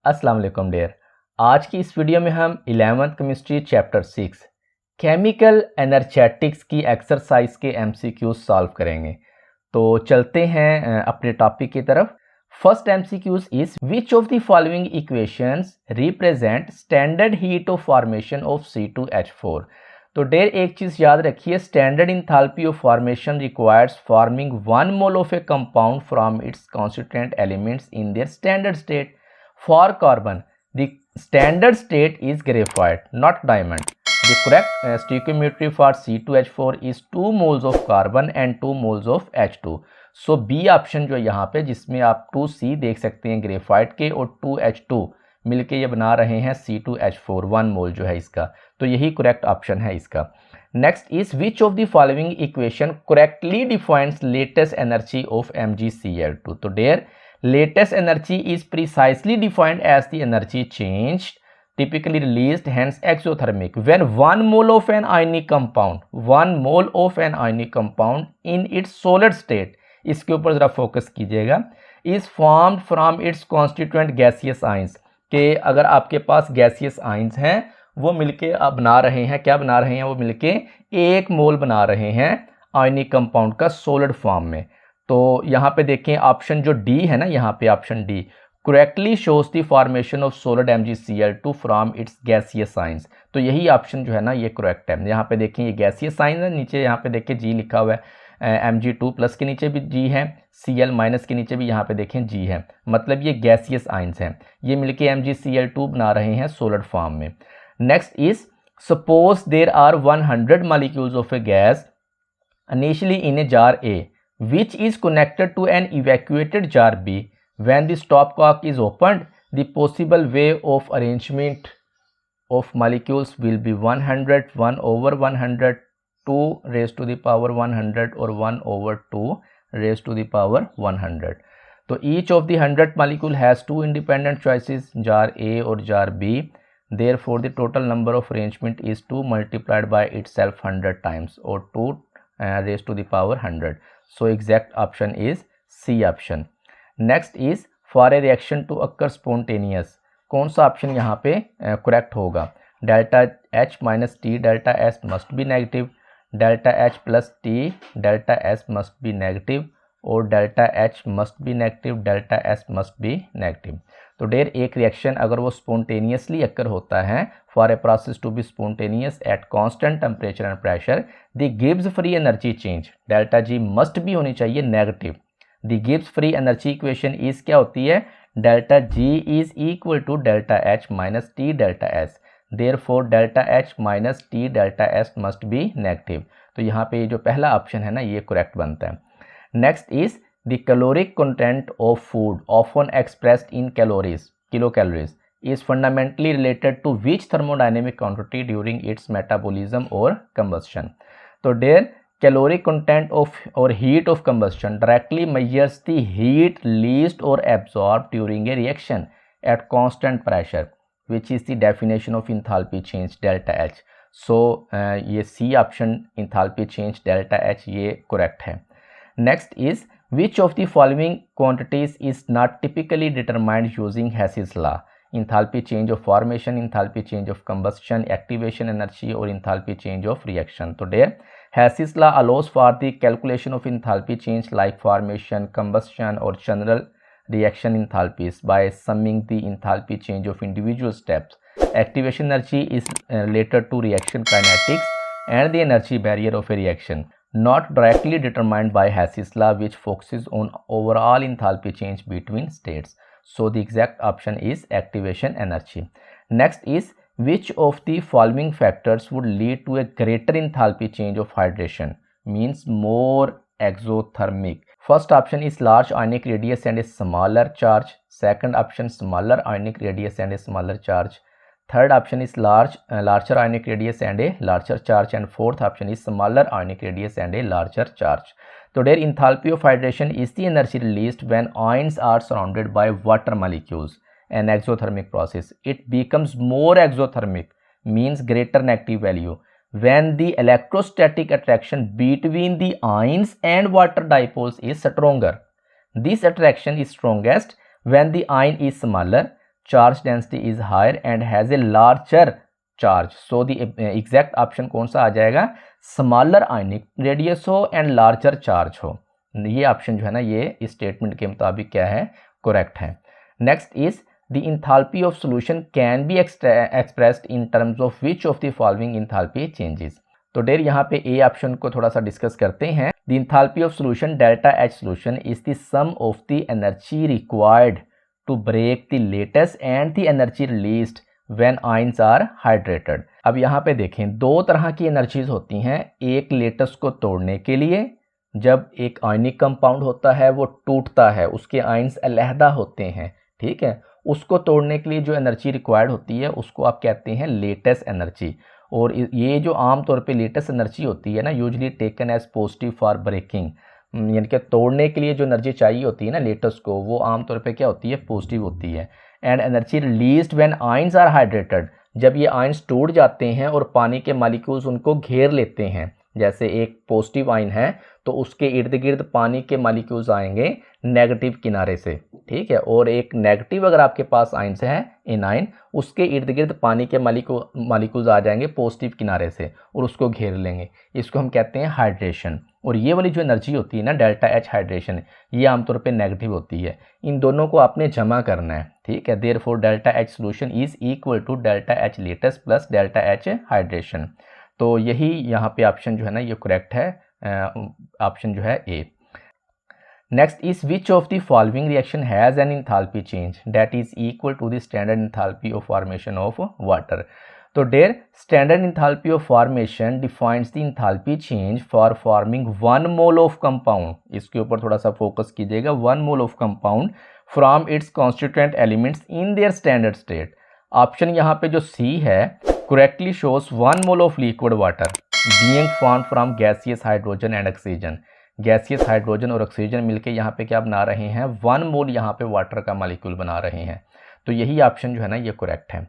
अस्सलाम वालेकुम डियर। आज की इस वीडियो में हम 11th chemistry chapter 6 chemical energetics की एक्सरसाइज के एमसीक्यूज सॉल्व करेंगे। तो चलते हैं अपने टॉपिक की तरफ। First MCQs is which of the following equations represent standard heat of formation of C2H4। तो डियर एक चीज याद रखिए, standard enthalpy of formation requires forming 1 mole of A compound from its constituent elements in their standard state. For carbon, the standard state is graphite, not diamond. The correct stoichiometry for C2H4 is 2 moles of carbon and 2 moles of H2. So B option जो यहाँ पे जिसमें आप 2C देख सकते हैं graphite के और 2H2 मिलके ये बना रहे हैं C2H4 1 मोल जो है इसका, तो यही करेक्ट ऑप्शन है इसका। Next is which of the following equation correctly defines latest energy of MgCl2। तो dare latest energy is precisely defined as the energy changed typically released, hence exothermic, when 1 mole of an ionic compound in its solid state, इसके ऊपर जरा focus कीजिएगा, is formed from its constituent gaseous ions, कि अगर आपके पास gaseous ions हैं वो मिलके अब बना रहे हैं, क्या बना रहे हैं, वो मिलके 1 मोल बना रहे हैं आयनिक कंपाउंड का सोलिड फॉर्म में। तो यहाँ पे देखें ऑप्शन जो डी है ना, यहाँ पे option D correctly shows the formation of solid MgCl2 from its gaseous science. तो यही ऑप्शन जो है ना ये करेक्ट है। यहाँ पे देखें ये गैसियस साइन है, नीचे यहाँ पे देखें जी लिखा हुआ है, Mg2+ के नीचे भी जी है, Cl- के नीचे भी यहाँ पे देखें जी है, मतलब ये गैसियस आइंस हैं, ये मिलके MgCl2 बना रहे हैं सोलिड फॉर्म में। Next is suppose there are 100 molecules of a gas initially in a jar A which is connected to an evacuated jar B. When the stopcock is opened, the possible way of arrangement of molecules will be 100, 1 over 100, 2 raised to the power 100 or 1 over 2 raised to the power 100. So each of the 100 molecule has 2 independent choices, jar A or jar B. Therefore, the total number of arrangement is 2 multiplied by itself 100 times or 2 raised to the power 100. So exact option is C option. Next is for a reaction to occur spontaneous, कौन सा option यहाँ पे correct होगा? Delta H minus T delta S must be negative, delta H plus T delta S must be negative और delta H must be negative, delta S must be negative। तो there एक reaction अगर वो spontaneously occur होता है, for a process to be spontaneous at constant temperature and pressure, the Gibbs free energy change delta G must भी होनी चाहिए negative. The Gibbs free energy equation is क्या होती है? Delta G is equal to delta H minus T delta S, therefore delta H minus T delta S must be negative. तो यहाँ पे जो पहला ऑप्शन है ना ये करेक्ट बनता है। Next is the caloric content of food often expressed in calories, kilocalories, is fundamentally related to which thermodynamic quantity during its metabolism or combustion. So there caloric content of or heat of combustion directly measures the heat released or absorbed during a reaction at constant pressure, which is the definition of enthalpy change delta H. So ये C option enthalpy change delta H ये correct है। Next is which of the following quantities is not typically determined using Hess's law? Enthalpy change of formation, enthalpy change of combustion, activation energy or enthalpy change of reaction. So there Hess's law allows for the calculation of enthalpy change like formation, combustion or general reaction enthalpies by summing the enthalpy change of individual steps. Activation energy is related to reaction kinetics and the energy barrier of a reaction, not directly determined by Hess's law, which focuses on overall enthalpy change between states. So the exact option is activation energy. Next is which of the following factors would lead to a greater enthalpy change of hydration, means more exothermic? First option is large ionic radius and a smaller charge. Second option smaller ionic radius and a smaller charge. Third option is larger ionic radius and a larger charge, and fourth option is smaller ionic radius and a larger charge. So their enthalpy of hydration is the energy released when ions are surrounded by water molecules, an exothermic process. It becomes more exothermic, means greater negative value, when the electrostatic attraction between the ions and water dipoles is stronger. This attraction is strongest when the ion is smaller. charge density is higher and has a larger charge. So the exact option कौन सा आ जाएगा, smaller ionic radius हो and larger charge हो. ये option जो है ना ये इस स्टेटमेंट के मुताबिक क्या है, करेक्ट है. Next is the enthalpy of solution can be expressed in terms of which of the following enthalpy changes. तो डेर यहाँ पे ए ऑप्शन को थोड़ा सा डिस्कस करते हैं. The enthalpy of solution delta H solution is the sum of the energy required to break the lattice and the energy released when ions are hydrated. अब यहाँ पे देखें, दो तरह की एनर्जीज होती हैं. एक लेटेस्ट को तोड़ने के लिए, जब एक आयनिक कंपाउंड होता है वो टूटता है, उसके आयंस अलहदा होते हैं, ठीक है, उसको तोड़ने के लिए जो एनर्जी रिक्वायर्ड होती है उसको आप कहते हैं लेटेस्ट एनर्जी. और ये जो आम तौर पे लेटेस्ट एनर्जी होती है ना, usually taken as positive for breaking, यानी कि तोड़ने के लिए जो एनर्जी चाहिए होती है ना लेटेस्ट को, वो आम तौर पे क्या होती है, पॉजिटिव होती है. And energy released when ions are hydrated, जब ये आयंस टूट जाते हैं और पानी के मॉलिक्यूल्स उनको घेर लेते हैं. जैसे एक पॉजिटिव आयन है तो उसके इर्द गिर्द पानी के मॉलिक्यूल्स आएंगे नेगेटिव किनारे से, ठीक है, और एक नेगेटिव अगर आपके पास आयंस है एनाइन, उसके इर्द गिर्द पानी के मॉलिक्यूल्स आ जाएंगे पॉजिटिव किनारे से और उसको घेर लेंगे. इसको हम कहते हैं हाइड्रेशन. और ये वाली जो एनर्जी होती है ना डेल्टा एच हाइड्रेशन, ये आमतौर पे नेगेटिव होती है. इन दोनों को आपने जमा करना है, ठीक है. Therefore delta H solution is equal to delta H lattice plus delta H hydration. तो यही यहाँ पे ऑप्शन जो है ना ये करेक्ट है, ऑप्शन जो है A. Next is which of the following reaction has an enthalpy change that is equal to the standard enthalpy of formation of water. तो their standard enthalpy of formation defines the enthalpy change for forming 1 mole of compound. इसके ऊपर थोड़ा सा focus कीजिएगा. 1 mole of compound from its constituent elements in their standard state. Option यहाँ पे जो सी है correctly shows 1 mole of liquid water being formed from gaseous hydrogen and oxygen. Gaseous hydrogen और ऑक्सीजन मिलके यहाँ पे क्या बना रहे हैं, 1 मोल यहाँ पे वाटर का मॉलिक्यूल बना रहे हैं. तो यही ऑप्शन जो है ना ये करेक्ट है.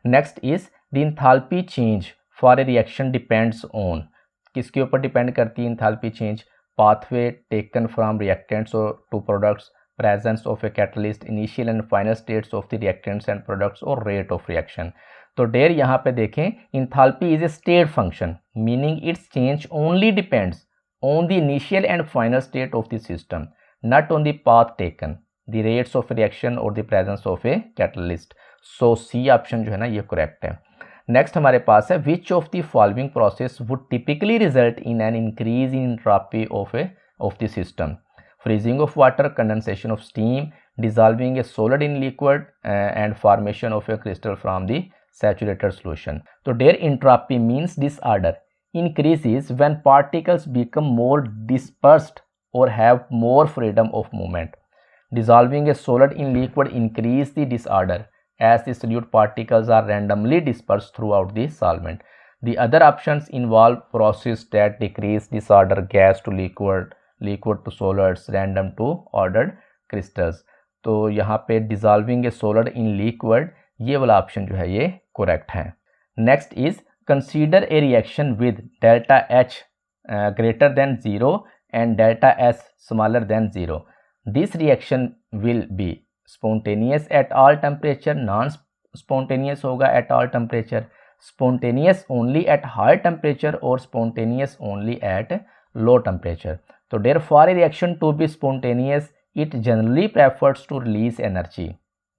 Next is the enthalpy change for a reaction depends on. किसके ऊपर डिपेंड करती है enthalpy change? Pathway taken from reactants और to products, presence of a catalyst, initial and final states of the reactants and products और rate of reaction. तो dare यहाँ पे देखें, enthalpy is a state function meaning its change only depends on the initial and final state of the system, not on the path taken, the rates of reaction or the presence of a catalyst. So C option जो है ना ये correct है. Next हमारे पास है which of the following process would typically result in an increase in entropy of the system? Freezing of water, condensation of steam, dissolving a solid in liquid and formation of a crystal from the saturated solution. So their entropy means disorder increases when particles become more dispersed or have more freedom of movement. Dissolving a solid in liquid increase the disorder as the solute particles are randomly dispersed throughout the solvent. The other options involve process that decrease disorder, gas to liquid, liquid to solids, random to ordered crystals. तो यहाँ पे dissolving a solid in liquid, ये वाला option जो है ये correct है. Next is consider a reaction with delta H greater than 0 and delta S smaller than 0. This reaction will be spontaneous at all temperature, non spontaneous होगा at all temperature, spontaneous only at high temperature और spontaneous only at low temperature. So therefore a reaction to be spontaneous, it generally prefers to release energy,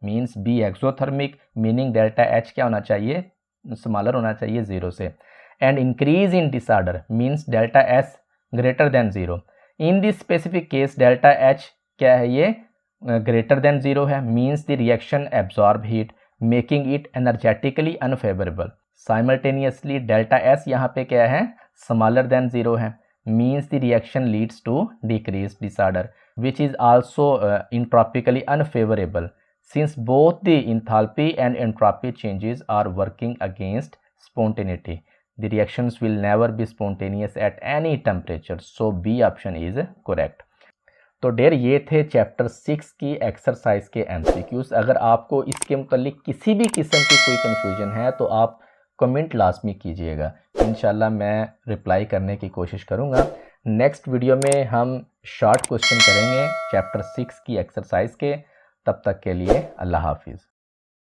means be exothermic, meaning delta H क्या होना चाहिए, smaller होना चाहिए 0 से, and increase in disorder means delta S greater than 0. In this specific case delta H क्या है, ये greater than 0 है, means the reaction absorb heat making it energetically unfavorable. Simultaneously delta S यहाँ पे क्या है, smaller than 0 है, means the reaction leads to decreased disorder which is also entropically unfavorable. Since both the enthalpy and entropy changes are working against spontaneity, the reactions will never be spontaneous at any temperature. So B option is correct. तो dare ये थे chapter 6 की exercise के MCQs. अगर आपको इसके मुतालिक किसी भी किस्म की कोई कन्फ्यूजन है तो आप कमेंट लाजमी कीजिएगा, इंशाल्लाह मैं रिप्लाई करने की कोशिश करूँगा. नेक्स्ट वीडियो में हम शॉर्ट क्वेश्चन करेंगे चैप्टर 6 की एक्सरसाइज के. तब तक के लिए अल्लाह हाफिज़.